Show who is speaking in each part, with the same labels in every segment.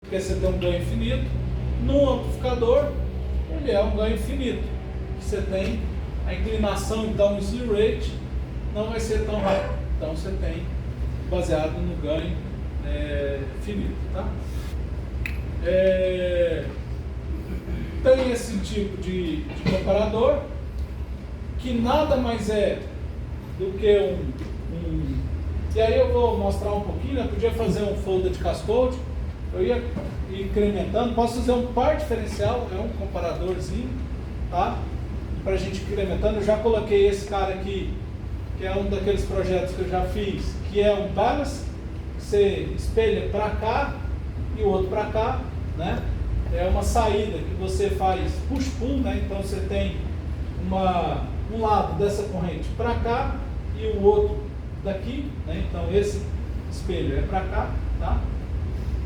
Speaker 1: porque você tem um ganho infinito. No amplificador, ele é um ganho infinito. Você tem a inclinação, então o slew rate não vai ser tão rápido. Então você tem baseado no ganho finito, tá? Tem esse tipo de comparador, que nada mais é do que e aí eu vou mostrar um pouquinho, eu podia fazer um folder de cascode, eu ia incrementando, posso fazer um par diferencial, é um comparadorzinho, tá? Para a gente incrementando, eu já coloquei esse cara aqui, que é um daqueles projetos que eu já fiz, que é um balance, você espelha para cá e o outro para cá, né? É uma saída que você faz push-pull, né? Então você tem um lado dessa corrente para cá e o outro daqui, né? Então esse espelho é para cá, tá?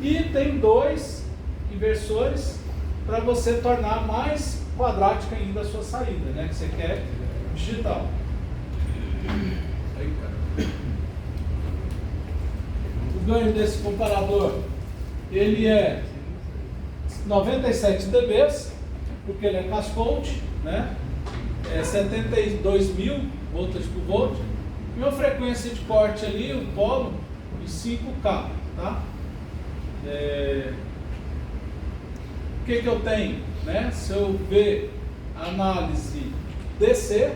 Speaker 1: E tem dois inversores para você tornar mais quadrática ainda a sua saída, né? Que você quer digital. Aí, cara. O ganho desse comparador, ele é 97 dB, porque ele é cascode, né? É 72.000 volts por volt, e uma frequência de corte ali, um polo, de 5K, tá? O que eu tenho, né? Se eu ver a análise DC,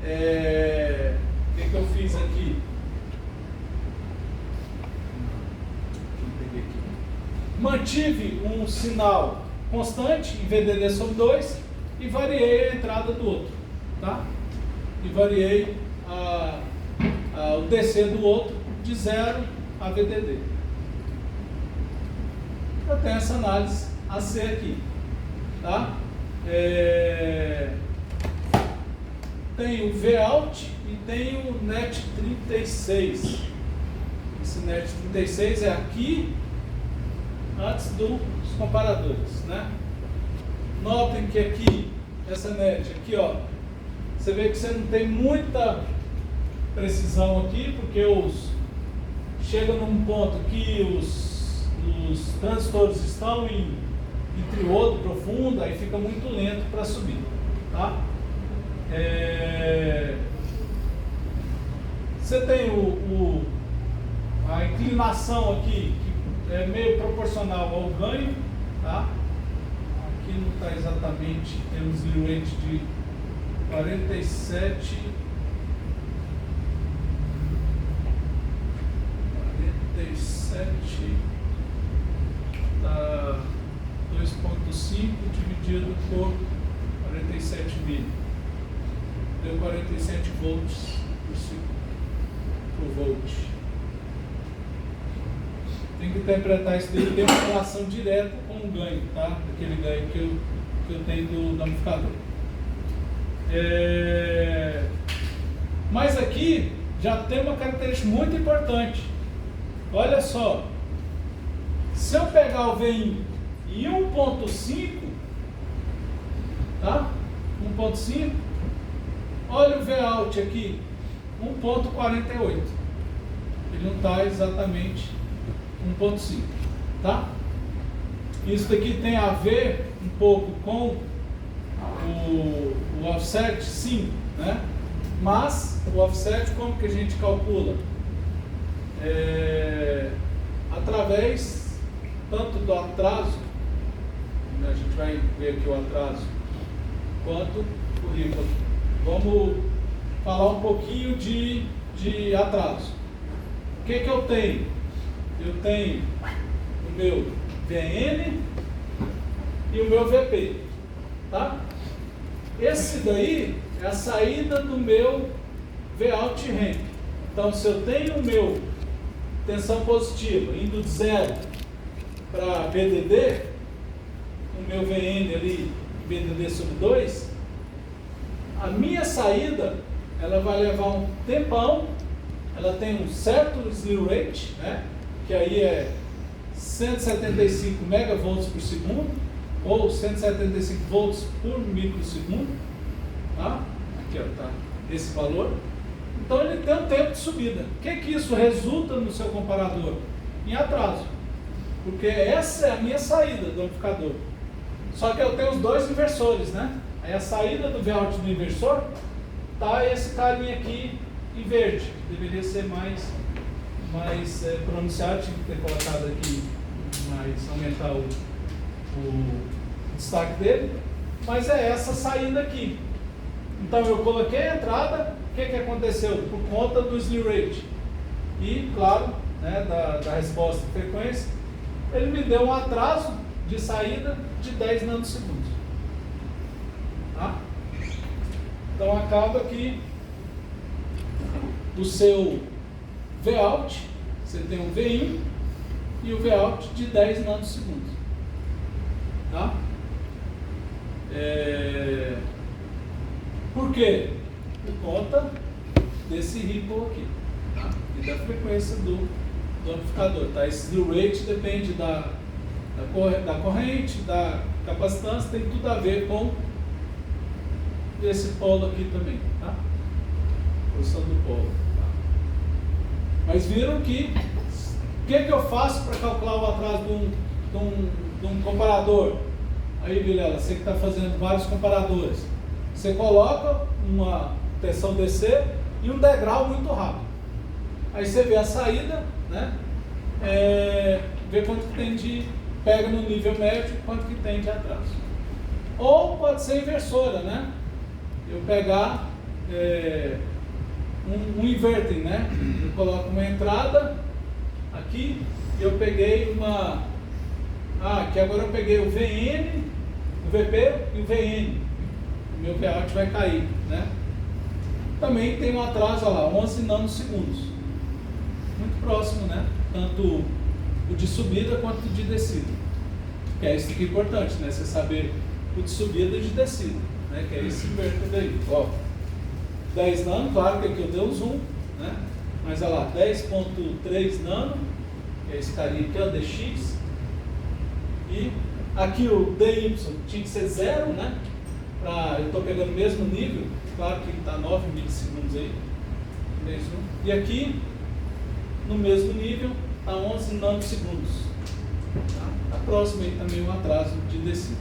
Speaker 1: o que eu fiz aqui? Mantive um sinal constante em VDD sobre 2 e variei a entrada do outro, tá? E variei o DC do outro de 0 a VDD. Eu tenho essa análise AC aqui, tá? Tem o Vout e tem o NET 36. Esse NET 36 é aqui antes dos comparadores, né? Notem que aqui, essa NET aqui, ó, você vê que você não tem muita precisão aqui, porque chega num ponto que os transistores estão em triodo profundo, aí fica muito lento para subir, tá? Você tem a inclinação aqui, que é meio proporcional ao ganho, tá? Aqui não está exatamente, temos slew rate de 47, dá 2.5 dividido por 47 mil, deu 47 volts por volt. Tem que interpretar isso daí, tem uma relação direta com o ganho, tá? Aquele ganho que eu tenho do amplificador. Mas aqui já tem uma característica muito importante. Olha só, se eu pegar o VIN em 1.5, tá? 1.5, olha o Vout aqui, 1.48. Ele não está exatamente 1.5, tá? Isso daqui tem a ver um pouco com o offset, sim, né? Mas o offset, como que a gente calcula? Através tanto do atraso, né? A gente vai ver aqui o atraso, quanto o ripple. Vamos falar um pouquinho de atraso. O que eu tenho? Eu tenho o meu VN e o meu VP, tá? Esse daí é a saída do meu Vout ramp. Então, se eu tenho o meu tensão positiva indo de 0 para VDD, o meu VN ali, VDD sobre 2, a minha saída, ela vai levar um tempão, ela tem um certo slew rate, né? Que aí é 175 megavolts por segundo, ou 175 volts por microsegundo, tá? Aqui, ó, tá esse valor. Então ele tem um tempo de subida. O que isso resulta no seu comparador? Em atraso. porque essa é a minha saída do amplificador. Só que eu tenho os dois inversores, né? Aí a saída do Vout do inversor tá esse carinha aqui em verde, que deveria ser mais pronunciado, tinha que ter colocado aqui, aumentar o destaque dele, mas é essa saída aqui. Então eu coloquei a entrada, o que aconteceu? Por conta do slew rate e, claro, né, da resposta de frequência, ele me deu um atraso de saída de 10 nanosegundos. Tá? Então acaba que o seu Vout, você tem um V in e o Vout de 10 nanosegundos. Tá? Por quê? Por conta desse ripple aqui, tá? E da frequência do amplificador. Tá? Esse slew rate depende da corrente, da capacitância, tem tudo a ver com esse polo aqui também. Tá? Posição do polo. Tá? Mas viram que o que eu faço para calcular o atraso de um comparador? Aí, Vilela, você que está fazendo vários comparadores, você coloca uma tensão DC e um degrau muito rápido. Aí você vê a saída, né? Vê quanto que tem pega no nível médio, quanto que tem de atraso. Ou pode ser inversora, né? Eu pegar um inverting, né? Eu coloco uma entrada aqui e eu peguei aqui agora eu peguei o VN, o VP e o VN. O meu Vout vai cair, né? Também tem um atraso, olha lá, 11 nanosegundos. Muito próximo, né? Tanto o de subida quanto o de descida. Que é isso que é importante, né? Você saber o de subida e o de descida, né? Que é esse inverter daí. Ó, 10 nano, claro que aqui eu dei um zoom, né? Mas olha lá, 10.3 nano, que é esse carinha aqui, ó, DX. E aqui o DY tinha que ser 0, né? Eu estou pegando o mesmo nível, claro que está 9 milissegundos aí. E aqui, no mesmo nível, está 11 nanosegundos. Tá próximo aí também um atraso de descida.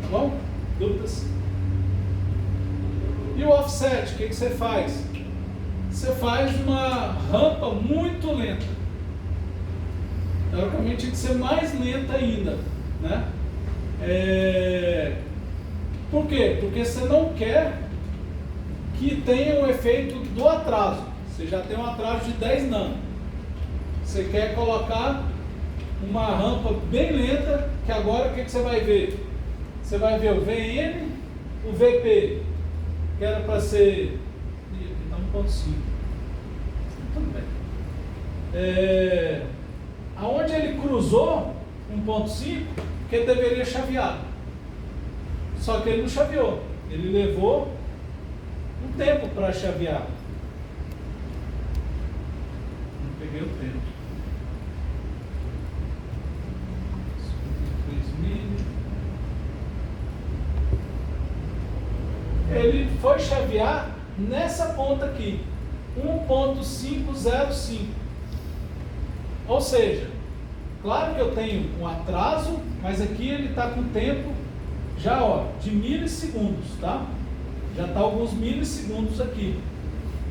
Speaker 1: Tá bom? Dúvidas? E o offset, o que você faz? Você faz uma rampa muito lenta. Teoricamente tinha que ser mais lenta ainda, né? Por quê? Porque você não quer que tenha o efeito do atraso. Você já tem um atraso de 10 nano. Você quer colocar uma rampa bem lenta, que agora o que você vai ver? Você vai ver o VN, o VP, que era para ser... Aqui está 1.5. Tudo bem. Aonde ele cruzou 1.5, que ele deveria chavear. Só que ele não chaveou. Ele levou um tempo para chavear. Não peguei o tempo. 53 mil. Ele foi chavear nessa ponta aqui. 1.505. Ou seja, claro que eu tenho um atraso, mas aqui ele está com tempo já, ó, de milissegundos, tá? Já está alguns milissegundos aqui.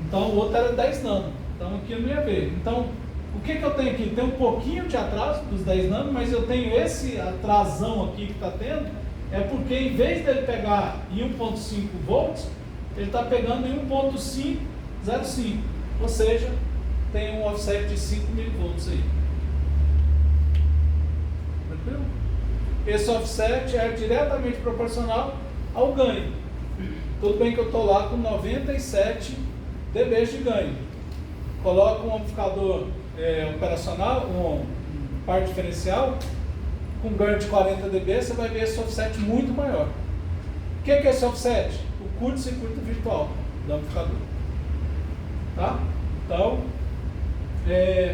Speaker 1: Então o outro era 10 nano. Então aqui eu não ia ver. Então, o que eu tenho aqui? Tem um pouquinho de atraso dos 10 nano, mas eu tenho esse atrasão aqui que está tendo, é porque em vez dele pegar em 1.5 volts, ele está pegando em 1.505. Ou seja, tem um offset de 5 milivolts aí. Tranquilo? Esse offset é diretamente proporcional ao ganho. Tudo bem que eu estou lá com 97 dB de ganho. Coloco um amplificador operacional, um par diferencial, com ganho de 40 dB, você vai ver esse offset muito maior. O que é esse offset? O curto-circuito virtual do amplificador. Tá? Então,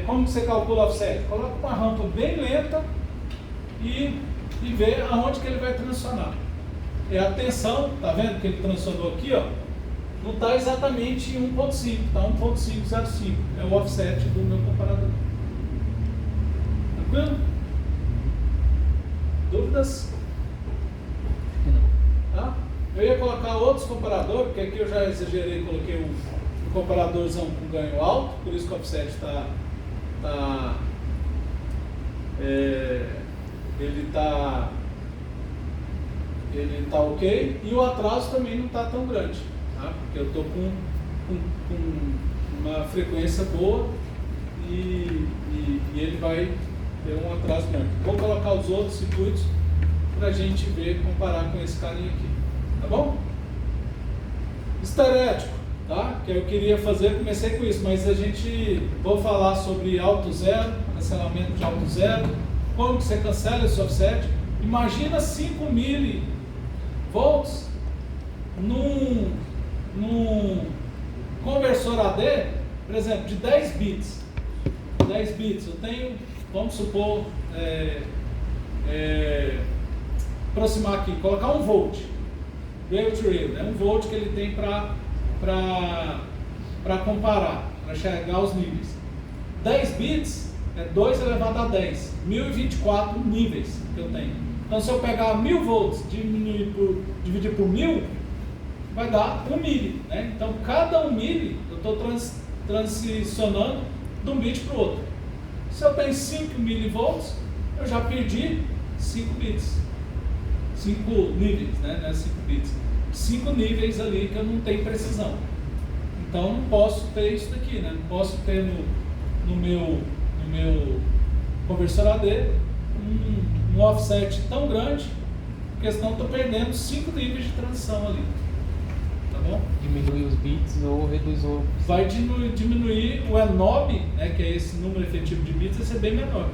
Speaker 1: como você calcula o offset? Coloca uma rampa bem lenta e vê aonde que ele vai transicionar. A tensão, tá vendo que ele transicionou aqui, ó, não está exatamente em 1.5, está 1.505, é o offset do meu comparador. Tranquilo? dúvidas? Tá? Eu ia colocar outros comparadores, porque aqui eu já exagerei, coloquei um comparadorzão com ganho alto, por isso que o offset ele tá ok, e o atraso também não está tão grande, tá? Porque eu estou com uma frequência boa e ele vai ter um atraso grande. Vou colocar os outros circuitos para a gente ver, comparar com esse carinha aqui, tá bom? Esterético, tá? Que eu queria fazer, comecei com isso, mas vou falar sobre alto zero, cancelamento de alto zero, como que você cancela esse offset. Imagina 5 milivolts num conversor AD, por exemplo, de 10 bits. 10 bits, eu tenho, vamos supor, aproximar aqui, colocar 1 volt, rail to rail, né? 1 volt que ele tem para comparar, para chegar aos níveis. 10 bits é 2 elevado a 10, 1024 níveis que eu tenho. Então, se eu pegar 1000 volts, dividir por 1000, vai dar 1 mili, né? Então, cada 1 mili, eu estou transicionando de um bit para o outro. Se eu tenho 5 milivolts, eu já perdi 5 bits. 5 níveis, né? Não é 5 bits. 5 níveis ali que eu não tenho precisão. Então, não posso ter isso daqui, né? Não posso ter no meu conversor AD um offset tão grande, porque senão estou perdendo 5 níveis de transição ali. Tá bom?
Speaker 2: Diminui os bits ou reduz o...
Speaker 1: Vai diminuir o ENOB, né, que é esse número efetivo de bits, vai ser bem menor,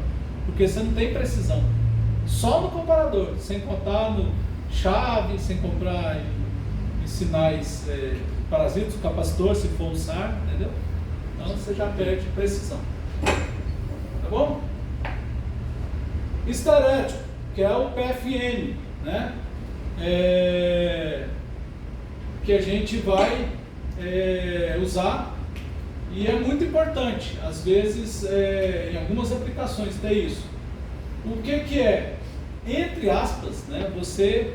Speaker 1: porque você não tem precisão. Só no comparador, sem contar no chave, sem comprar em sinais parasitos, capacitor, se for usar, entendeu? Então você já perde precisão. Tá bom? Esterético, que é o PFM, né? Que a gente vai usar, e é muito importante, às vezes, em algumas aplicações tem isso. O que é? Entre aspas, né, você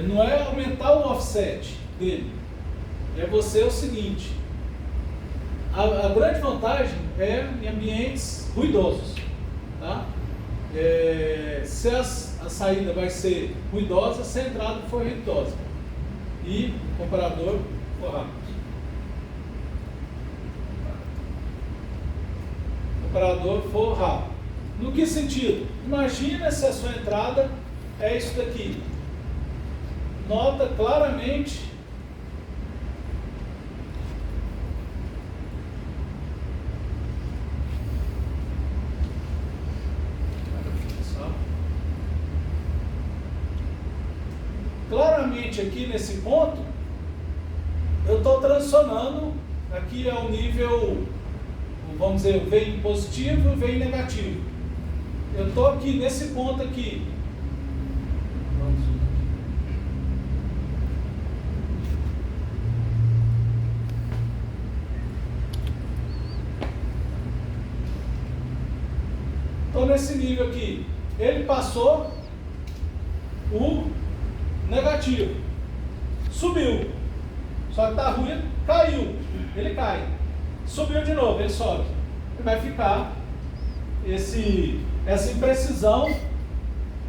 Speaker 1: não é aumentar o offset dele, é você o seguinte, a grande vantagem é em ambientes ruidosos, tá? Se a saída vai ser ruidosa, se a entrada for ruidosa e o comparador for rápido. O comparador for rápido. No que sentido? Imagina se a sua entrada é isso daqui. Nota claramente aqui nesse ponto, eu estou transicionando, aqui é o nível, vamos dizer, vem positivo e vem negativo. Eu estou aqui nesse ponto aqui. Estou nesse nível aqui. Ele passou o negativo, subiu, só que está ruim, caiu, ele cai, subiu de novo, ele sobe, e vai ficar essa imprecisão,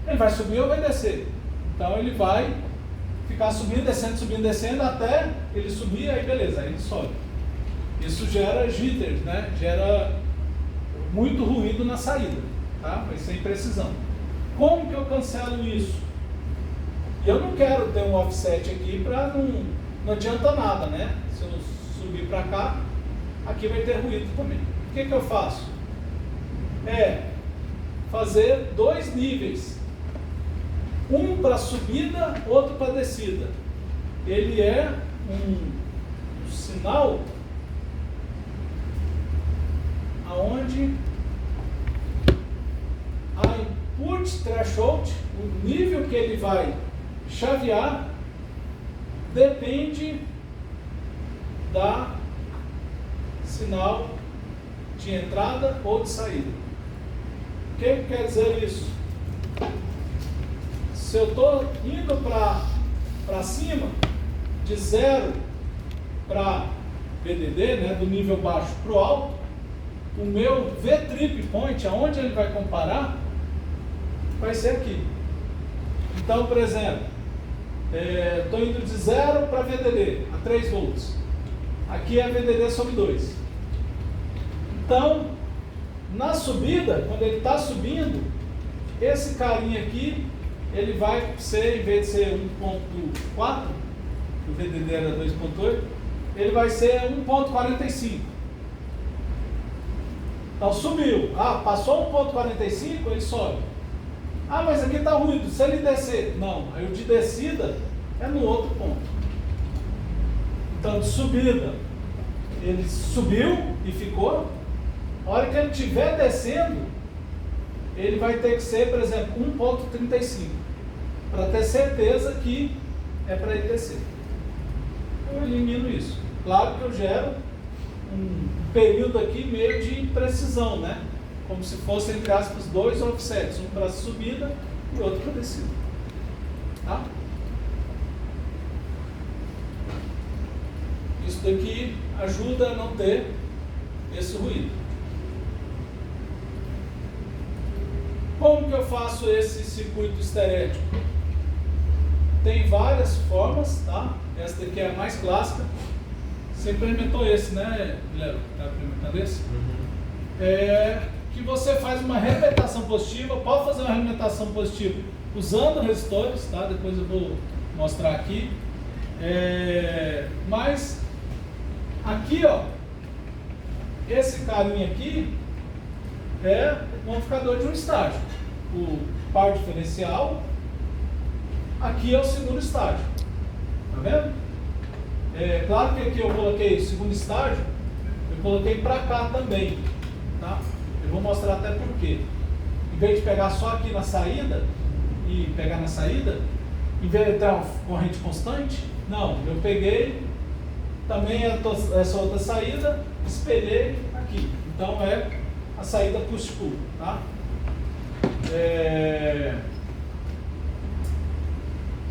Speaker 1: ele vai subir ou vai descer, então ele vai ficar subindo, descendo, até ele subir, aí beleza, aí ele sobe. Isso gera jitters, né? Gera muito ruído na saída, tá? Vai ser imprecisão. Como que eu cancelo isso? Eu não quero ter um offset aqui para não adianta nada, né? Se eu subir para cá, aqui vai ter ruído também. O que eu faço? Fazer 2 níveis. Um para subida, outro para descida. Ele é um sinal aonde a input threshold, o nível que ele vai chavear, depende da sinal de entrada ou de saída. O que quer dizer isso? se eu estou indo para cima, de 0 para VDD, né, do nível baixo para o alto, o meu V-trip point, aonde ele vai comparar, vai ser aqui. Então, por exemplo, estou indo de 0 para VDD, a 3 volts. Aqui é VDD sobre 2. Então, na subida, quando ele está subindo, esse carinha aqui, ele vai ser, em vez de ser 1.4, o VDD era 2.8, ele vai ser 1.45. Então subiu. Ah, passou 1.45, ele sobe. Ah, mas aqui está ruído. Se ele descer, não. Aí o de descida é no outro ponto. Então de subida, ele subiu e ficou. A hora que ele estiver descendo, ele vai ter que ser, por exemplo, 1.35. Para ter certeza que é para ele descer. Eu elimino isso. Claro que eu gero um período aqui meio de imprecisão, né? Como se fosse, entre aspas, 2 offsets, um para subida e outro para descida. Tá? Isso daqui ajuda a não ter esse ruído. Como que eu faço esse circuito esterético? Tem várias formas, tá? Essa daqui é a mais clássica. Você implementou esse, né, Guilherme? Está implementando esse? Que você faz uma reabilitação positiva, pode fazer uma reabilitação positiva usando resistores, tá? Depois eu vou mostrar aqui. Mas aqui, ó, esse carinha aqui é o amplificador de um estágio. O par diferencial, aqui é o segundo estágio. Tá vendo? Claro que aqui eu coloquei o segundo estágio, eu coloquei para cá também, tá? Eu vou mostrar até por quê. Em vez de pegar só aqui na saída e pegar na saída, em vez de ter uma corrente constante, não, eu peguei também essa outra saída, espelhei aqui. Então é a saída push-pull, tá?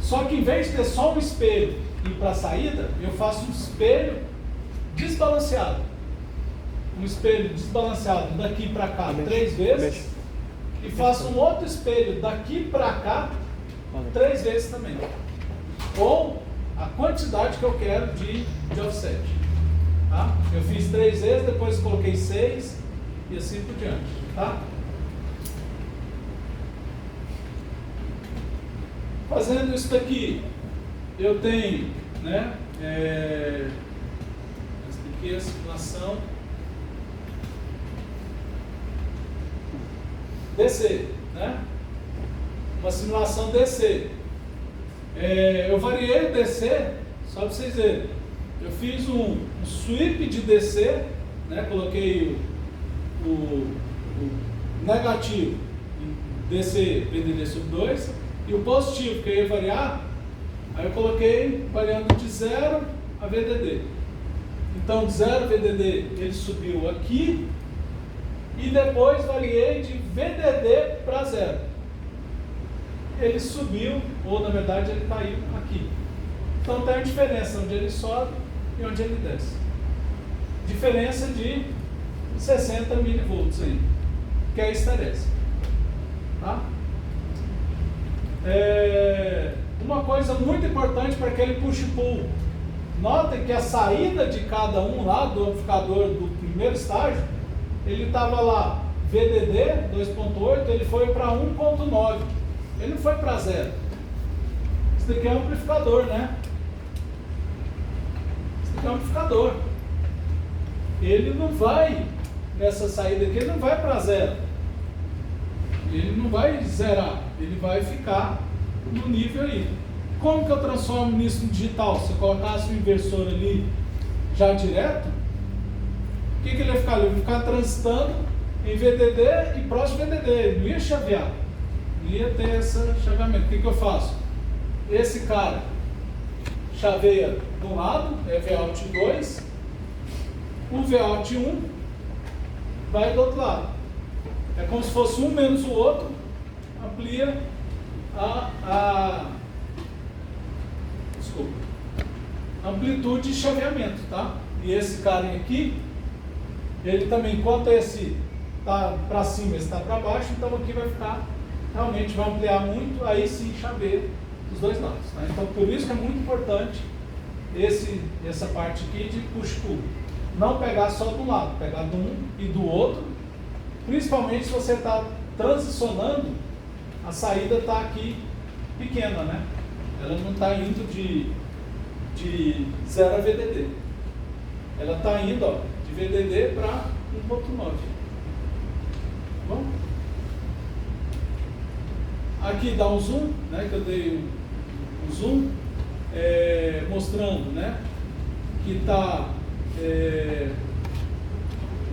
Speaker 1: Só que em vez de ter só um espelho e para a saída, eu faço um espelho desbalanceado. Um espelho desbalanceado daqui para cá 3 vezes e faço um outro espelho daqui para cá 3 vezes também. Ou a quantidade que eu quero de offset. Tá? Eu fiz 3 vezes, depois coloquei 6 e assim por diante. Tá? Fazendo isso daqui, eu tenho, né, essa daqui é a simulação DC, né? Uma simulação DC. Eu variei o DC, só para vocês verem. Eu fiz um sweep de DC, né? Coloquei o negativo em DC VDD sobre 2 e o positivo que eu ia variar. Aí eu coloquei variando de 0 a VDD. Então de 0 a VDD ele subiu aqui e depois variei de VDD para 0. Ele subiu, ou na verdade ele caiu aqui. Então tem a diferença onde ele sobe e onde ele desce. Diferença de 60 milivolts aí, que é esterética. Tá? Uma coisa muito importante para aquele push-pull. Notem que a saída de cada um lá do amplificador do primeiro estágio, ele estava lá, VDD 2.8, ele foi para 1.9. Ele não foi para 0. Isso daqui é um amplificador, né? Isso daqui é um amplificador. Ele não vai, nessa saída aqui, ele não vai para 0. Ele não vai zerar. Ele vai ficar no nível aí. Como que eu transformo nisso no digital? Se eu colocasse o inversor ali já direto, o que ele ia ficar? Ele ia ficar transitando em VDD e próximo VDD. Ele não ia chavear. Não ia ter esse chaveamento. O que eu faço? Esse cara chaveia de um lado, é Vout 2, o Vout 1 vai do outro lado. É como se fosse um menos o outro, amplia desculpa, amplitude de chaveamento, tá? E esse carinha aqui, ele também, enquanto esse está para cima, esse está para baixo, então aqui vai ficar, realmente vai ampliar muito, aí sim chaveia os dois lados, tá? Então por isso que é muito importante essa parte aqui de push-pull. Não pegar só de um lado, pegar de um e do outro, principalmente se você está transicionando, a saída está aqui pequena, né? Ela não está indo de 0 a VDD. Ela está indo, ó, de VDD para 1.9. Bom? Aqui dá um zoom, né? Que eu dei um zoom, mostrando, né? Que está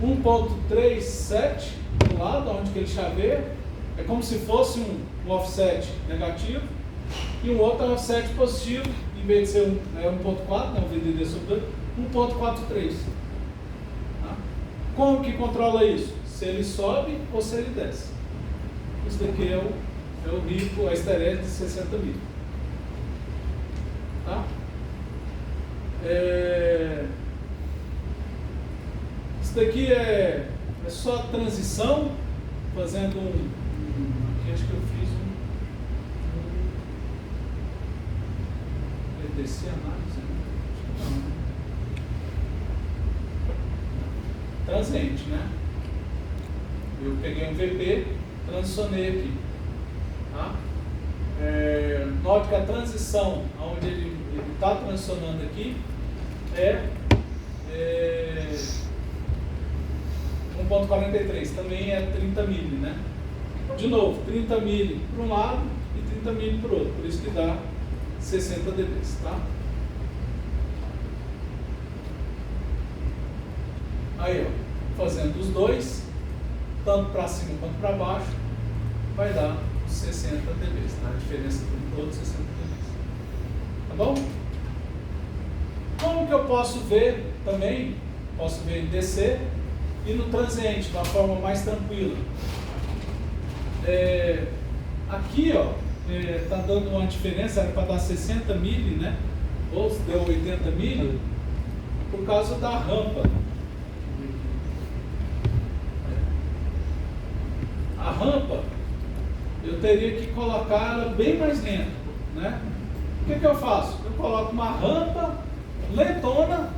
Speaker 1: 1.37 do lado, onde que ele chaveia. É como se fosse um offset negativo e um outro offset positivo, em vez de ser 1.4, né, um VDD sobre 1.43. Tá? Como que controla isso? Se ele sobe ou se ele desce. Isso daqui é o RICO, a esterese de 60 mil. Tá? Isso daqui é só transição, fazendo aqui acho que eu fiz EDC análise, né? Transiente, né? Eu peguei um VP, transicionei aqui, tá? Note que a transição, onde ele está transicionando aqui, é 1.43, também é 30 mili, né? De novo, 30 mili para um lado e 30 mili para o outro, por isso que dá 60 dB, tá? Aí, ó, fazendo os dois, tanto para cima quanto para baixo, vai dar 60 dB, tá? A diferença entre todos 60 dB. Tá bom? Como que eu posso ver também? Posso ver em DC e no transiente, de uma forma mais tranquila. Aqui, ó, tá dando uma diferença, era para dar 60 mili, né? Ou se deu 80 mili, por causa da rampa. A rampa, eu teria que colocar ela bem mais lenta, né? O que eu faço? Eu coloco uma rampa lentona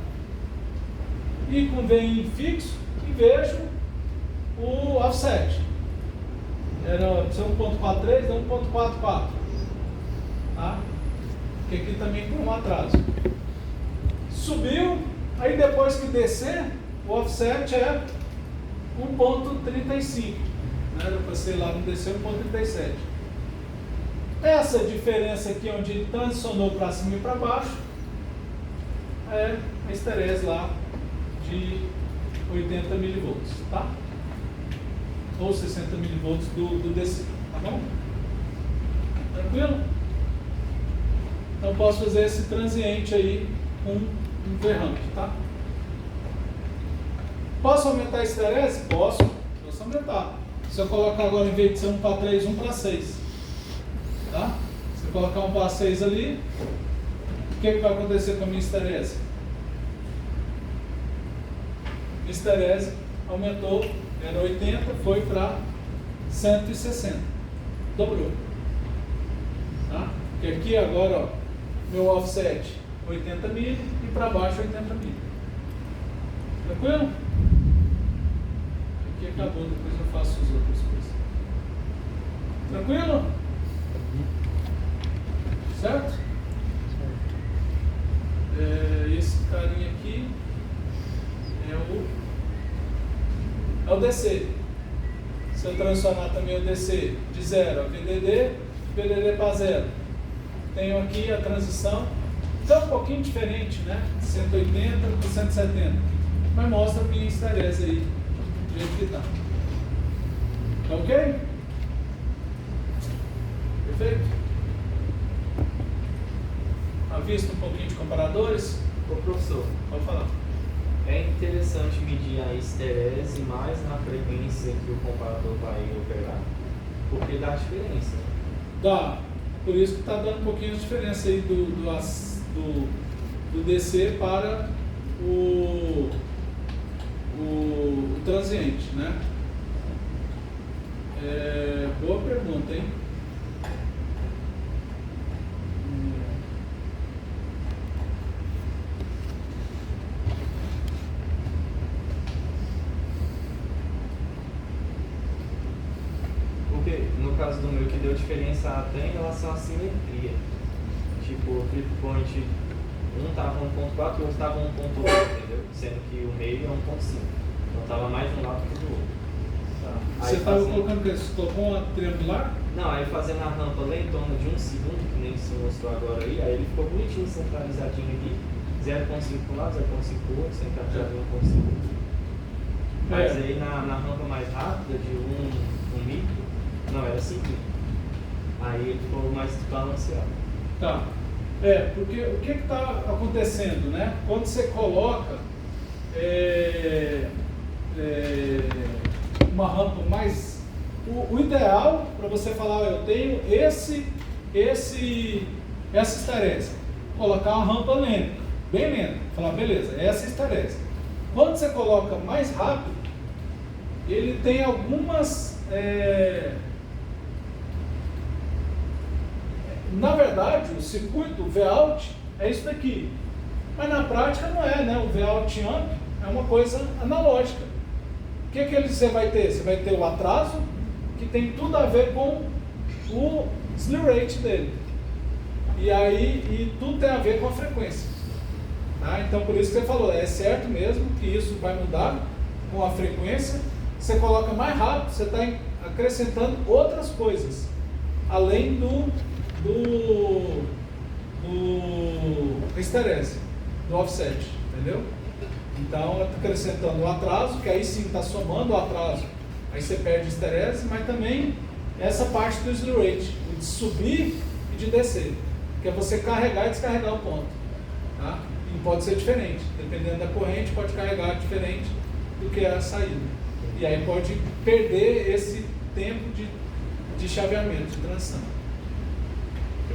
Speaker 1: e com VIN fixo e vejo o offset. Era 1.43, dá 1.44, tá? Porque aqui também tem um atraso. Subiu, aí depois que descer, o offset é 1.35, né? Era para ser lá no descer 1.37. Essa diferença aqui, onde ele transicionou para cima e para baixo, é a esterese lá de 80 mV, tá? Ou 60 mV do DC, tá bom? Tranquilo? Então posso fazer esse transiente aí com um V-ramp, tá? Posso aumentar a esterese? Posso aumentar. Se eu colocar agora, em vez de ser 1 para 3, 1 para 6, tá? Se eu colocar 1 para 6 ali, o que vai acontecer com a minha esterese? A esterese aumentou, era 80, foi para 160, dobrou, tá? Porque aqui agora, ó, meu offset 80 mil e para baixo 80 mil. Tranquilo? Aqui acabou, depois eu faço as outras coisas. Tranquilo? Certo? Esse carinha aqui é o DC. Se eu transformar também o DC de 0 a VDD para 0. Tenho aqui a transição, então um pouquinho diferente, né? De 180 para 170. Mas mostra a minha esterese aí, do jeito que está. Tá ok? Perfeito? Tá visto um pouquinho de comparadores?
Speaker 3: Ô professor,
Speaker 1: Pode falar.
Speaker 3: é interessante medir a esterese mais na frequência que o comparador vai operar, porque dá diferença.
Speaker 1: Dá. por isso que está dando um pouquinho de diferença aí do DC para o transiente, né? Boa pergunta, hein?
Speaker 3: Porque no caso do meu, que deu diferença até em relação à simetria. Tipo, o flip point, um estava 1.4 e o outro estava 1.8, entendeu? Sendo que o meio é 1.5. Então estava mais de um lado que do outro. Tá.
Speaker 1: Você estava colocando o que? Você colocou uma triangular?
Speaker 3: Não, aí fazendo a rampa lentona de 1 segundo, que nem se mostrou agora aí ele ficou bonitinho, centralizadinho ali. 0.5 para um lado, 0.5 para o outro, centralizadinho 1.5. Mas aí na rampa mais rápida, de 1 micro, não, era 5 micro. Aí ele ficou mais desbalanceado.
Speaker 1: Tá. Porque o que está acontecendo, né? Quando você coloca uma rampa mais... O ideal para você falar, eu tenho essa esterese, colocar uma rampa lenta, bem lenta, falar, beleza, essa esterese. Quando você coloca mais rápido, ele tem algumas... Na verdade, o circuito, o V-out, é isso daqui. Mas na prática não é, né? O V-out amp é uma coisa analógica. O que você vai ter? Você vai ter o atraso, que tem tudo a ver com o slew rate dele. E tudo tem a ver com a frequência. Tá? Então, por isso que você falou, é certo mesmo que isso vai mudar com a frequência. Você coloca mais rápido, você está acrescentando outras coisas, além do esterese, do offset, entendeu? Então, está acrescentando o atraso, que aí sim está somando o atraso, aí você perde esterese, mas também essa parte do slew rate, de subir e de descer, que é você carregar e descarregar o ponto, tá? E pode ser diferente, dependendo da corrente, pode carregar diferente do que é a saída, e aí pode perder esse tempo de chaveamento, de transição.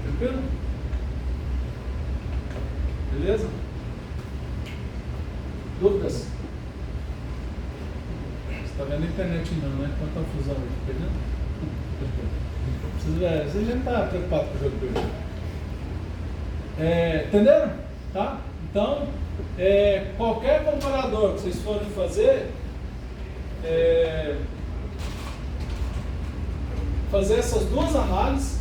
Speaker 1: Tranquilo? Beleza? Dúvidas? Você está vendo a internet não, né? Quanta fusão aí, perdendo? Você já não está preocupado com o jogo de hoje. Entenderam? Tá? Então, qualquer comparador que vocês forem fazer, fazer essas duas análises.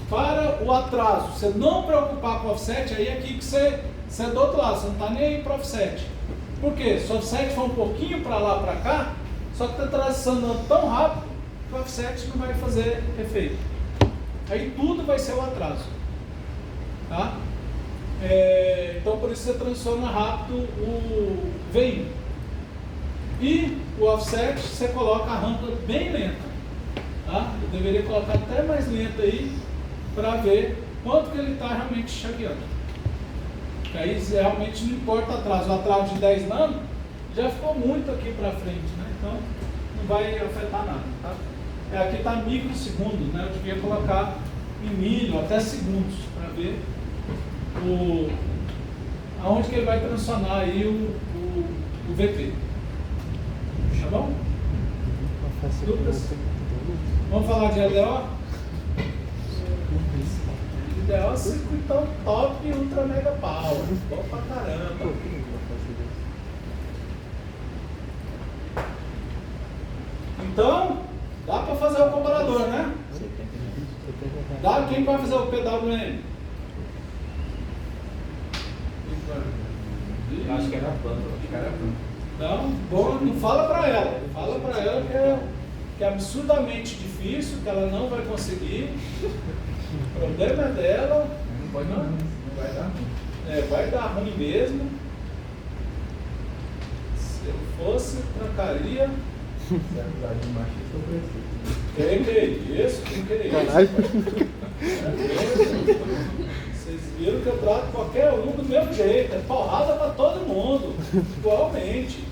Speaker 1: Para o atraso, você não preocupar com o offset, aí é aqui que você é do outro lado, você não está nem aí para o offset. Por quê? Se o offset for um pouquinho para lá, para cá, só que está transicionando tão rápido que o offset não vai fazer efeito. Aí tudo vai ser o atraso. Tá? Então por isso você transiciona rápido o VI. E o offset você coloca a rampa bem lenta. Tá? Eu deveria colocar até mais lenta aí, para ver quanto que ele está realmente chaveando. Porque aí realmente não importa o atraso de 10 nano já ficou muito aqui para frente, né? Então não vai afetar nada. Tá? Aqui está microsegundos, né? Eu devia colocar em milho, até segundos, para ver aonde que ele vai transicionar aí o VP. Tá bom? Dúvidas? Vamos falar de LDO? Ideal é circuitão top e ultra mega power. Bom pra caramba. Então, dá pra fazer o comparador, né? Dá quem vai fazer o PWM?
Speaker 3: Acho que era plano.
Speaker 1: Então, bom, não fala pra ela. Fala pra ela que é absurdamente difícil, que ela não vai conseguir. O problema é dela.
Speaker 4: Não pode não. Não vai dar ruim.
Speaker 1: Vai dar ruim mesmo. Se eu fosse, trancaria.
Speaker 4: Se acusar de machista, eu preciso.
Speaker 1: Que isso? Vocês viram que eu trato qualquer um do mesmo jeito. É porrada pra todo mundo. Igualmente.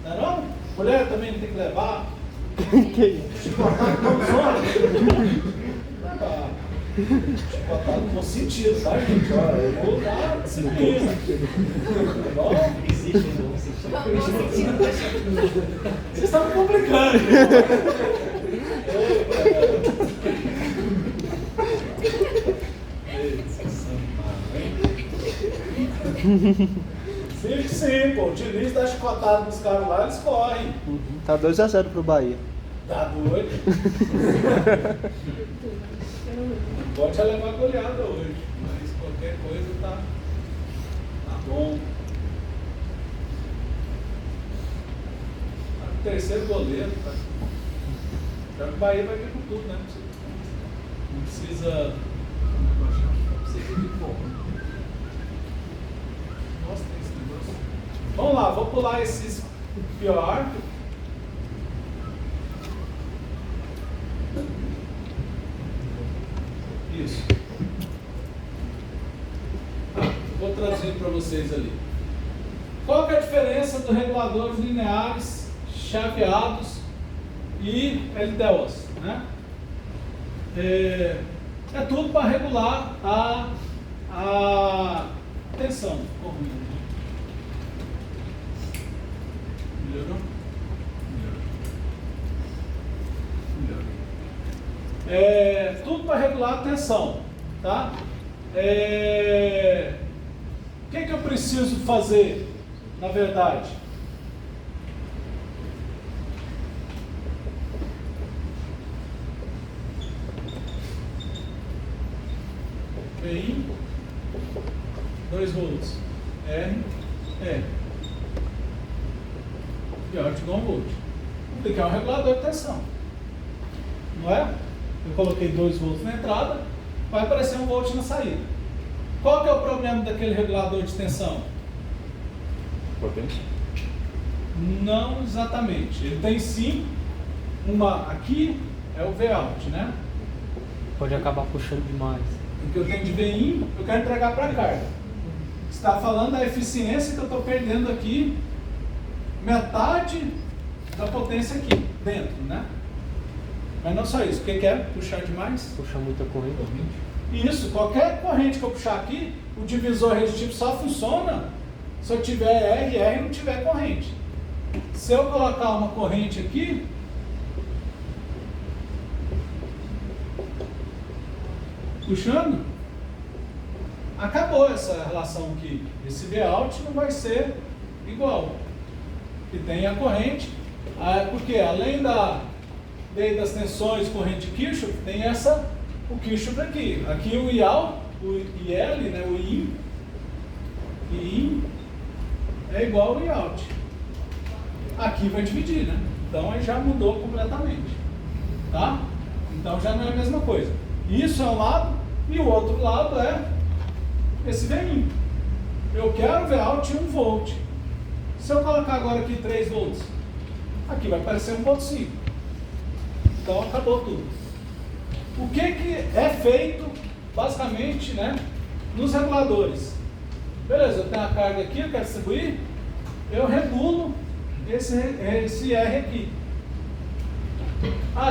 Speaker 1: Não é não? Mulher também tem que levar.
Speaker 2: Que isso?
Speaker 1: Se cortar com os homens. Chicotado no bom sentido, tá, gente? Olha, eu vou dar disciplina. Tá bom?
Speaker 3: Existe um bom sentido.
Speaker 1: Vocês estão me complicando. Sim, pô. O Diniz dá chicotada nos caras lá, eles correm.
Speaker 5: Tá 2-0 pro Bahia.
Speaker 1: Tá doido? Pode levar goleada hoje, mas qualquer coisa tá bom. O terceiro goleiro, tá? Já que o Bahia vai vir com tudo, né? Não precisa.
Speaker 3: Precisa de bom.
Speaker 1: Nossa, tem esse negócio. Vamos lá, vou pular esses pior. Isso. Vou traduzir para vocês ali. Qual que é a diferença dos reguladores lineares, chaveados e LDOs? Né? É tudo para regular a tensão. Melhorou? Melhorou. Tudo para regular a tensão, tá? O que eu preciso fazer, na verdade? PI, 2 volts, R. E output igual a 1 volt. Vou aplicar um regulador de tensão. Não é? Eu coloquei 2 volts na entrada, vai aparecer 1 volt na saída. Qual que é o problema daquele regulador de tensão?
Speaker 4: Potência?
Speaker 1: Não exatamente. Ele tem sim uma. Aqui é o Vout, né?
Speaker 2: Pode acabar puxando demais.
Speaker 1: O que eu tenho de VIN, eu quero entregar para a carga. Está falando da eficiência que eu estou perdendo aqui, metade da potência aqui dentro, né? Mas não só isso. O que é? Puxar demais?
Speaker 2: Puxa muita corrente.
Speaker 1: Isso, qualquer corrente que eu puxar aqui, o divisor resistivo só funciona se eu tiver R e R não tiver corrente. Se eu colocar uma corrente aqui, puxando, acabou essa relação aqui. Esse Vout não vai ser igual. E tem a corrente, porque além da lei das tensões, corrente Kirchhoff, tem o Kirchhoff aqui. Aqui o IAL, o IL, né, o IN é igual ao IOUT. Aqui vai dividir, né? Então aí já mudou completamente. Tá? Então já não é a mesma coisa. Isso é um lado e o outro lado é esse VIN. Eu quero VOUT 1 volt. Se eu colocar agora aqui 3 volts, aqui vai aparecer 1.5. Então acabou tudo. O que é feito basicamente, né, nos reguladores? Beleza, eu tenho a carga aqui, eu quero distribuir, eu regulo esse R aqui.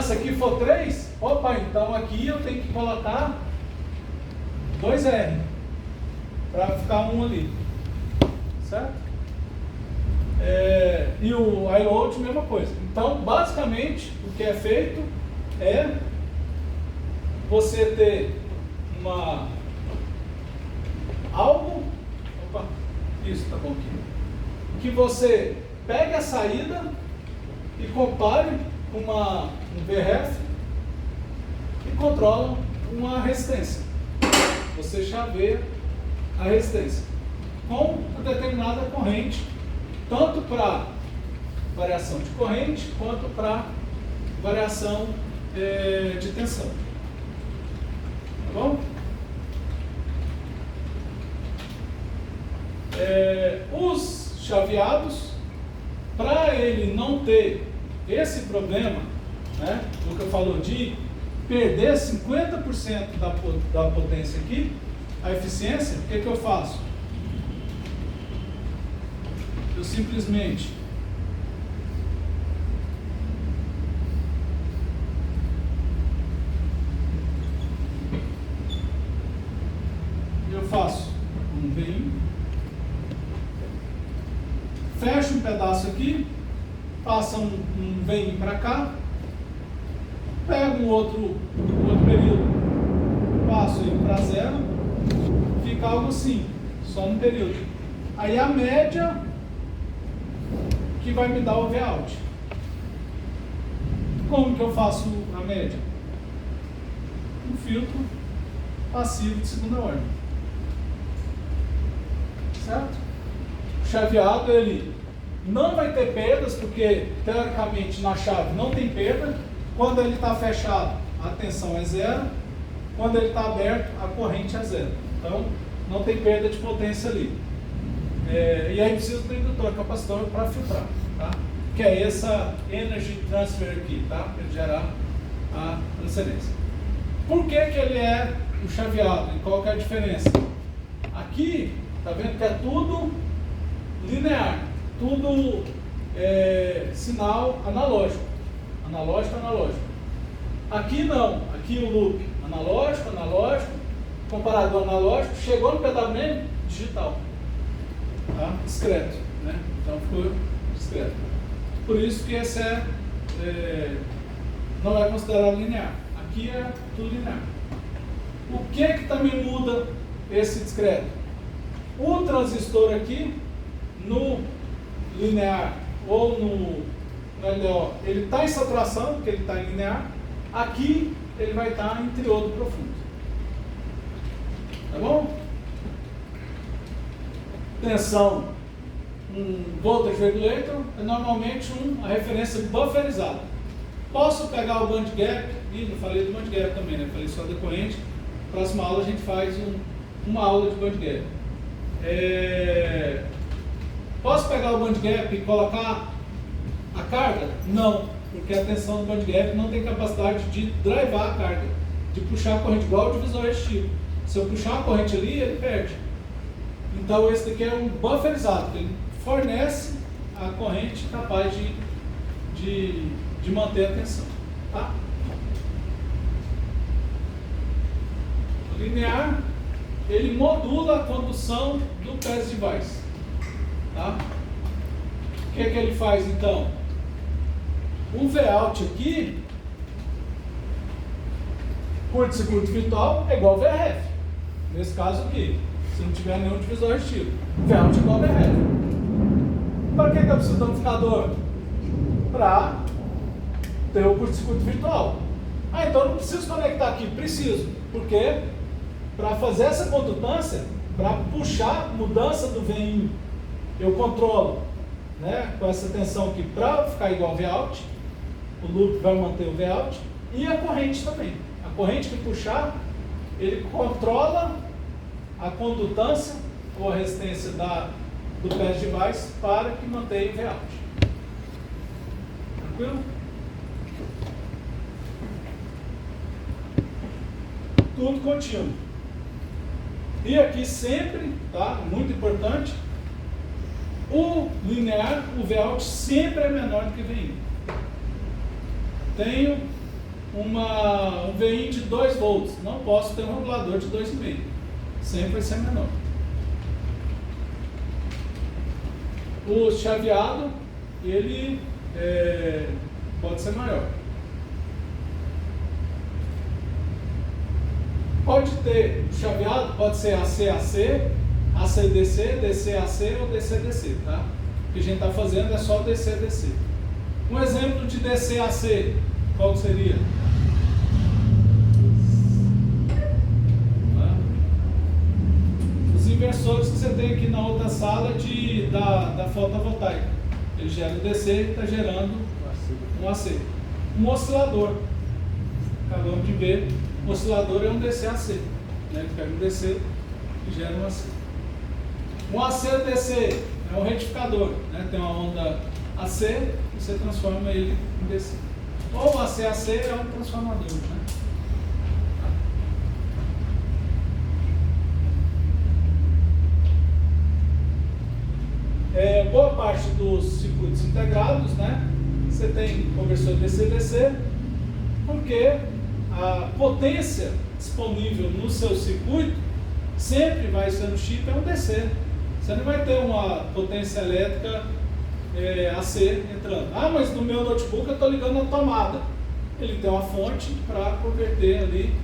Speaker 1: Se aqui for 3, opa, então aqui eu tenho que colocar 2R para ficar 1 ali, certo? E o iLoad, mesma coisa. Então, basicamente, o que é feito é você ter algo, isso tá bom aqui, que você pegue a saída e compare com um VRF e controla uma resistência. Você chaveia a resistência com uma determinada corrente, tanto para variação de corrente quanto para variação de tensão. Tá bom? Os chaveados, para ele não ter esse problema, né, o que eu falo de perder 50% da potência aqui, a eficiência, o que eu faço? Eu simplesmente faço um VIN, fecho um pedaço aqui, passa um VIN para cá, pego um outro período, passo ele para zero, fica algo assim, só um período. Aí a média que vai me dar o Vout. Como que eu faço a média? Um filtro passivo de segunda ordem. Certo? O chaveado, ele não vai ter perdas, porque teoricamente na chave não tem perda. Quando ele está fechado, a tensão é zero. Quando ele está aberto, a corrente é zero. Então, não tem perda de potência ali. E aí precisa do indutor capacitor para filtrar, tá? Que é essa energy transfer aqui, tá? Para ele gerar a transferência. Por que que ele é o chaveado? E qual que é a diferença? Aqui, tá vendo que é tudo linear, tudo sinal analógico. Analógico. Aqui não, aqui o loop analógico, comparador analógico, chegou no PWM, digital. Tá? Discreto, né? Então ficou discreto. Por isso que esse não é considerado linear. Aqui é tudo linear. O que também muda esse discreto? O transistor aqui, no linear ou no LDO, ele está em saturação, porque ele está em linear. Aqui ele vai estar em triodo profundo. Tá bom? Tensão, um voltage regulator é normalmente a referência bufferizada. Posso pegar o band gap, e não falei do band gap também, né? Falei só da corrente. Próxima aula a gente faz uma aula de band gap. Posso pegar o band gap e colocar a carga? Não, porque a tensão do band gap não tem capacidade de drivar a carga, de puxar a corrente igual o divisor resistivo. Se eu puxar a corrente ali, ele perde. Então esse daqui é um bufferizado, ele fornece a corrente capaz de manter a tensão. Tá? O linear, ele modula a condução do PES device. Tá? O que ele faz então? O Vout aqui, curto-circuito virtual, é igual ao VRF. Nesse caso aqui, se não tiver nenhum divisor resistivo. Vout igual ao VRF. Para que eu preciso de um amplificador? Para ter o curto-circuito virtual. Então eu não preciso conectar aqui. Preciso. Por quê? Para fazer essa condutância, para puxar mudança do VIN, eu controlo, né, com essa tensão aqui para ficar igual ao Vout. O loop vai manter o Vout. E a corrente também. A corrente que puxar, ele controla a condutância ou a resistência do PES device para que mantenha o Vout. Tranquilo? Tudo contínuo. E aqui sempre, tá? Muito importante, o linear, o Vout sempre é menor do que o VIN. Tenho um VIN de 2 volts, não posso ter um regulador de 2,5. Sempre vai ser menor. O chaveado, ele pode ser maior. Pode ter o chaveado, pode ser AC-AC, AC-DC, DC-AC ou DC-DC, tá? O que a gente está fazendo é só DC-DC. Um exemplo de DC-AC, qual seria? Os inversores que você tem aqui na outra sala da fotovoltaica. Ele gera o DC e está gerando um AC. Um oscilador. Acabamos de ver. O oscilador é um DC-AC. Né? Ele pega um DC e gera um AC. Um AC-DC é um retificador. Né? Tem uma onda AC e você transforma ele em DC. Ou o AC-AC é um transformador. Né? Boa parte dos circuitos integrados, né? Você tem conversor DC-DC, porque a potência disponível no seu circuito sempre vai ser no chip, é um DC. Você não vai ter uma potência elétrica AC entrando. Ah, mas no meu notebook eu estou ligando na tomada. Ele tem uma fonte para converter ali,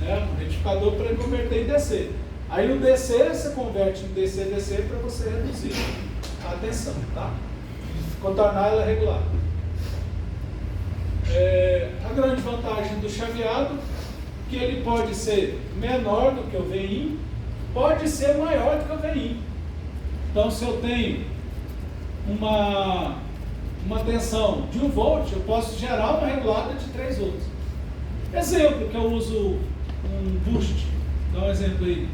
Speaker 1: né, um retificador para converter em DC. Aí o DC você converte em DC-DC para você reduzir a tensão, tá? Contornar ela regular. A grande vantagem do chaveado, que ele pode ser menor do que o VIN, pode ser maior do que o VIN. Então, se eu tenho uma tensão de 1 volt, eu posso gerar uma regulada de 3 volts. Exemplo que eu uso um boost. Dá um exemplo aí.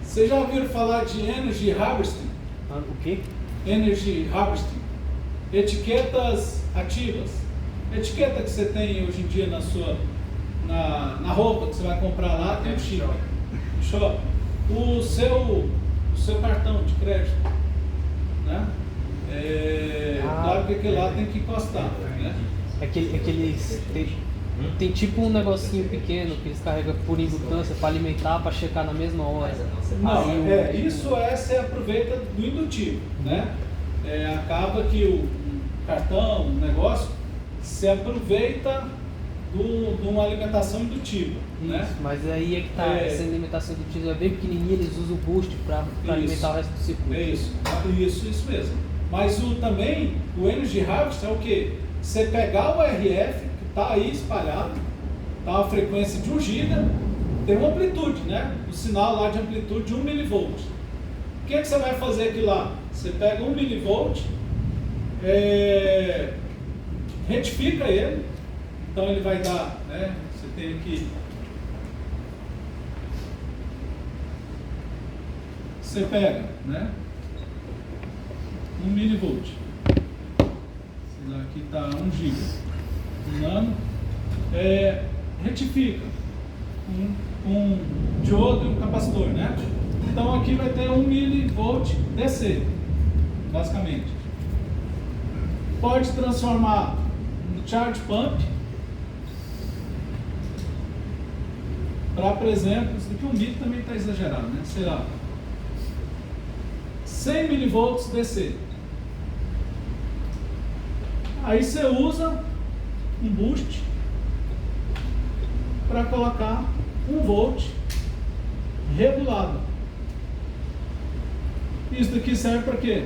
Speaker 1: Vocês já ouviram falar de Energy Harvesting?
Speaker 2: O quê?
Speaker 1: Energy Harvesting. Etiquetas ativas. Etiqueta que você tem hoje em dia na roupa que você vai comprar lá, tem o chip. Shopping. O seu cartão de crédito, né? Claro que aquele lá tem que encostar, né?
Speaker 2: Aqueles tem tipo um negocinho pequeno que eles carregam por indutância para alimentar, para checar na mesma hora.
Speaker 1: Não, isso você aproveita do indutivo, né? Acaba que o cartão, o negócio, se aproveita de uma alimentação indutiva, né?
Speaker 2: Mas aí é que tá, essa alimentação indutiva é bem pequenininha, eles usam o boost para alimentar o resto do circuito.
Speaker 1: Isso mesmo. Mas também, o Energy Harvest é o quê? Você pegar o RF, que está aí espalhado, tá uma frequência de 1 GB, tem uma amplitude, né? O sinal lá de amplitude de 1 mV. O que você vai fazer aqui lá? Você pega 1 mV, retifica ele, então ele vai dar, né? Você tem aqui, você pega, né? 1 mV. Aqui está 1 GB. Um nano. Retifica um diodo e um capacitor, né? Então aqui vai ter 1 mV DC, basicamente. Pode transformar no charge pump para, por exemplo, isso aqui 1 mV também está exagerado, né? Sei lá, 100 mV DC. Aí você usa um boost para colocar 1 volt regulado. Isso daqui serve para quê?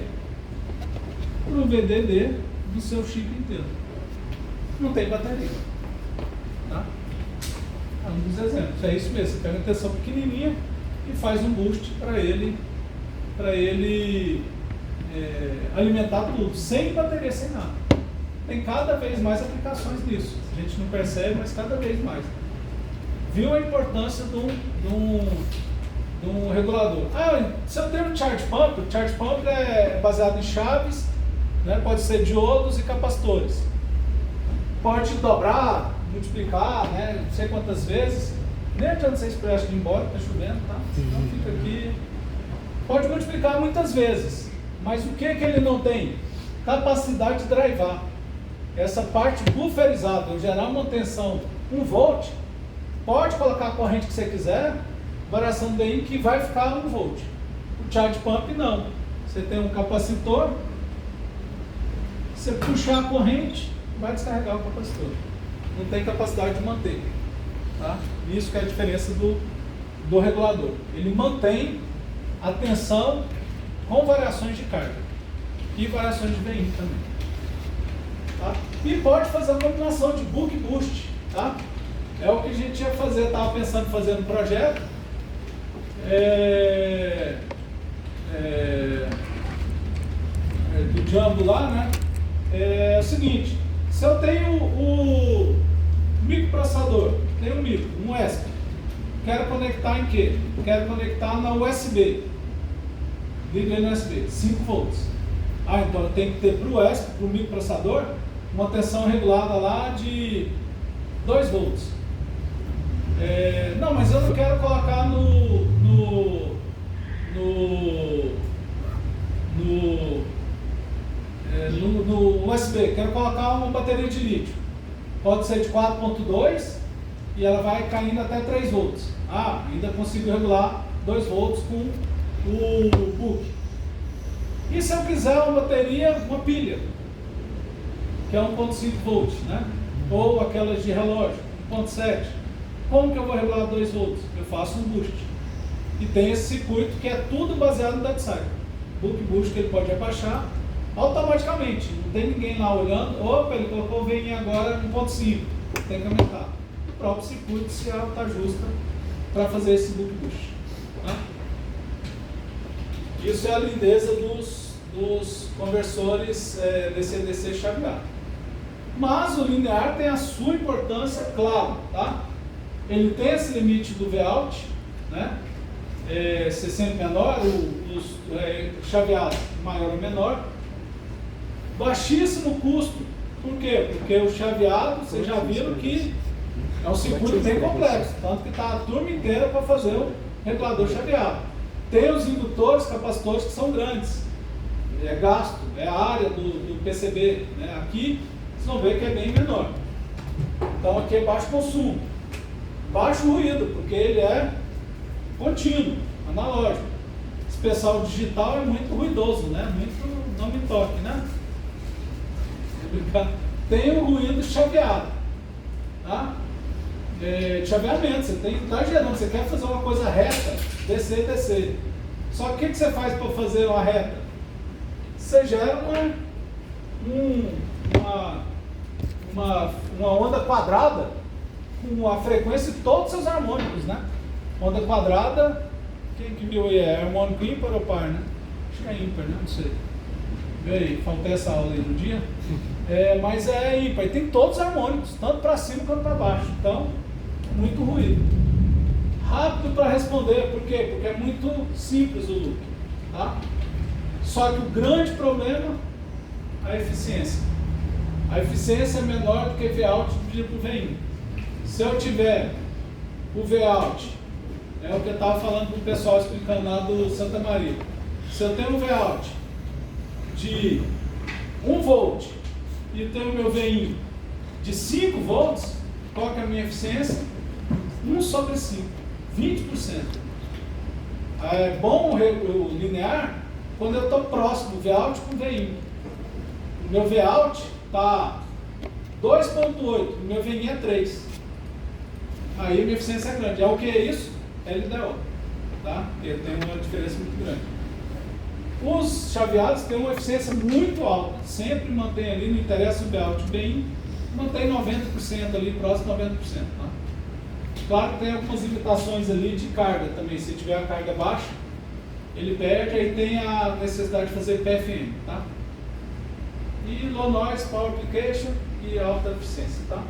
Speaker 1: Para o VDD do seu chip inteiro. Não tem bateria. Tá? É um dos exemplos. É isso mesmo. Você pega uma tensão pequenininha e faz um boost para ele alimentar tudo, sem bateria, sem nada. Tem cada vez mais aplicações disso. A gente não percebe, mas cada vez mais. Viu a importância de um regulador? Se eu tenho um charge pump, o charge pump é baseado em chaves, né? Pode ser diodos e capacitores. Pode dobrar, multiplicar, né? Não sei quantas vezes. Nem adianta vocês prestem de ir embora, está chovendo, tá? Então fica aqui. Pode multiplicar muitas vezes. Mas o que ele não tem? Capacidade de drivar. Essa parte bufferizada, eu gerar uma tensão 1 volt, pode colocar a corrente que você quiser, variação do DI que vai ficar 1 volt. O charge pump não. Você tem um capacitor, você puxar a corrente, vai descarregar o capacitor. Não tem capacidade de manter. Tá? Isso que é a diferença do regulador. Ele mantém a tensão com variações de carga e variações de VI também. Tá? E pode fazer uma combinação de buck e boost. Tá? É o que a gente ia fazer, estava pensando em fazer no projeto. Do Jumbo lá, né? É o seguinte, se eu tenho o microprocessador, tenho um micro, um ESP, quero conectar em quê? Quero conectar na USB. Liga no USB, 5 volts. Então eu tenho que ter para o ESP, para o microprocessador, uma tensão regulada lá de 2 volts. Não, mas eu não quero colocar no USB, quero colocar uma bateria de lítio. Pode ser de 4.2 e ela vai caindo até 3 volts. Ah, ainda consigo regular 2 volts com o book. E se eu quiser uma bateria, uma pilha, que é 1.5 volts, né? Ou aquelas de relógio, 1.7. Como que eu vou regular 2 volts? Eu faço um boost. E tem esse circuito que é tudo baseado no dead cycle. Book boost que ele pode abaixar automaticamente. Não tem ninguém lá olhando. Opa, ele colocou o VIN agora 1.5. Tem que aumentar. O próprio circuito se ajusta para fazer esse book boost. Tá? Isso é a lindeza dos conversores DC-DC chaveado. Mas o linear tem a sua importância, claro, tá? Ele tem esse limite do Vout, né? Ser sempre menor, chaveado maior ou menor. Baixíssimo custo. Por quê? Porque o chaveado, vocês já viram que é um circuito bem complexo, tanto que está a turma inteira para fazer o regulador chaveado. Tem os indutores, capacitores que são grandes. É gasto, é a área do PCB. Né? Aqui, vocês vão ver que é bem menor. Então aqui é baixo consumo. Baixo ruído, porque ele é contínuo, analógico. Esse pessoal digital é muito ruidoso, né? Muito não me toque, né? Tem o ruído chaveado. Tá? Chaveamento, você tem que estar gerando, você quer fazer uma coisa reta, descer. Só que o que você faz para fazer uma reta? Você gera uma onda quadrada com a frequência de todos os seus harmônicos, né? Onda quadrada, quem que viu aí? É harmônico ímpar ou par, né? Acho que é ímpar, né? Não sei. Vê aí, faltei essa aula aí no dia. Mas é ímpar, e tem todos os harmônicos, tanto para cima quanto para baixo. Então, muito ruído. Rápido para responder, por quê? Porque é muito simples o loop. Tá? Só que o grande problema é a eficiência. A eficiência é menor do que Vout dividido por VIN. Se eu tiver o Vout, é o que eu estava falando para o pessoal explicando lá do Santa Maria. Se eu tenho um Vout de 1 volt e tenho o meu VIN de 5 volts, qual que é a minha eficiência? 1 sobre 5, 20%. É bom o linear quando eu estou próximo do Vout com o VIN. O meu Vout está 2.8, o meu VIN é 3. Aí a minha eficiência é grande. É o que é isso? LDO. Tá? Porque tem uma diferença muito grande. Os chaveados têm uma eficiência muito alta. Sempre mantém ali, não interessa o Vout bem, mantém 90% ali, próximo a 90%. Tá? Claro que tem algumas limitações ali de carga também. Se tiver a carga baixa, ele perde, aí tem a necessidade de fazer PFM. Tá? E low noise, power application e alta eficiência. Tá?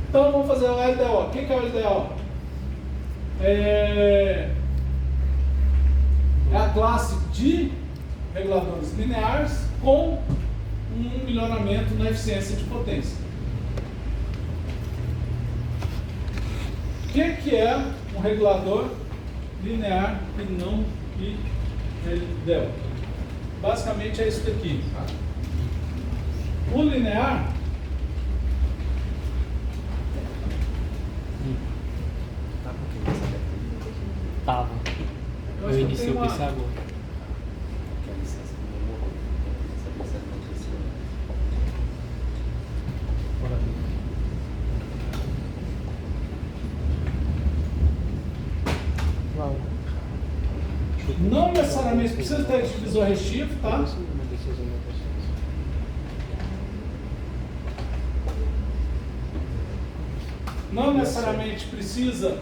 Speaker 1: Então vamos fazer o LDO. O que é o LDO? É a classe de reguladores lineares com um melhoramento na eficiência de potência. O que é um regulador linear e não de LDO? Basicamente é isso daqui. O linear
Speaker 2: Tava. Eu iniciei o PC agora.
Speaker 1: não necessariamente precisa ter divisor restivo, tá? Não necessariamente precisa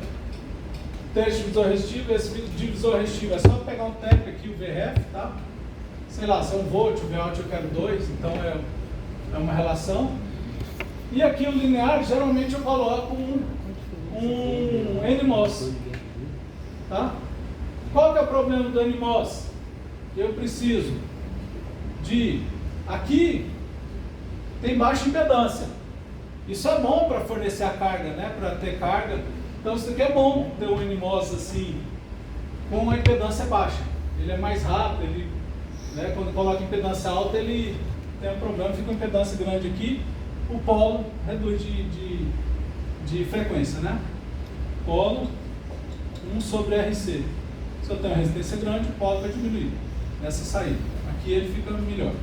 Speaker 1: ter divisor restivo. Esse divisor restivo é só pegar um tempo aqui, o VRF, tá? Sei lá, se é 1 volt, o Vout eu quero 2, então é uma relação. E aqui o linear, geralmente eu coloco um NMOS, tá? Qual que é o problema do NMOS? Eu preciso de... Aqui tem baixa impedância. Isso é bom para fornecer a carga, né? Para ter carga. Então isso aqui é bom ter um NMOS assim, com uma impedância baixa. Ele é mais rápido, ele, né, quando coloca impedância alta, ele tem um problema, fica uma impedância grande aqui. o polo reduz de frequência, né? Polo 1 sobre RC. Se eu tenho uma resistência grande, o polo vai diminuir nessa saída. Aqui ele fica melhor.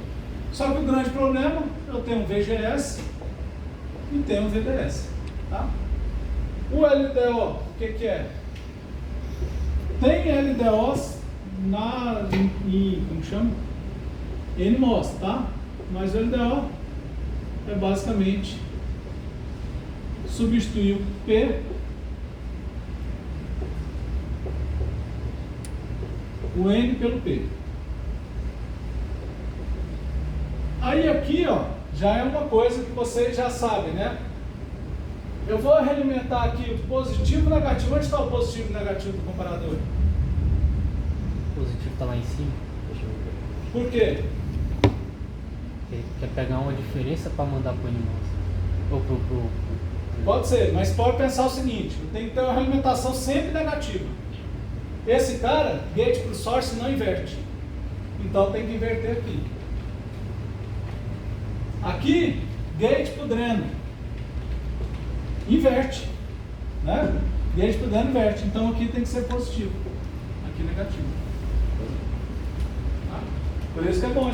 Speaker 1: Só que o grande problema, eu tenho um VGS e tenho um VDS. Tá? O LDO, o que é? Tem LDOs como chama? NMOS, tá? Mas o LDO é basicamente substituir o P, o N pelo P. Aí aqui, ó, já é uma coisa que vocês já sabem, né? Eu vou realimentar aqui o positivo e o negativo. Onde está o positivo e o negativo do comparador?
Speaker 2: O positivo está lá em cima.
Speaker 1: Por quê?
Speaker 2: Ele quer pegar uma diferença para mandar para o NMOS. Ou pro...
Speaker 1: Pode ser, mas pode pensar o seguinte: tem que ter uma realimentação sempre negativa. Esse cara, gate para o source, não inverte. Então tem que inverter aqui. Aqui, gate para o dreno. Inverte. Né? Gate para o dreno inverte. Então aqui tem que ser positivo. Aqui negativo. Tá? Por isso que é bom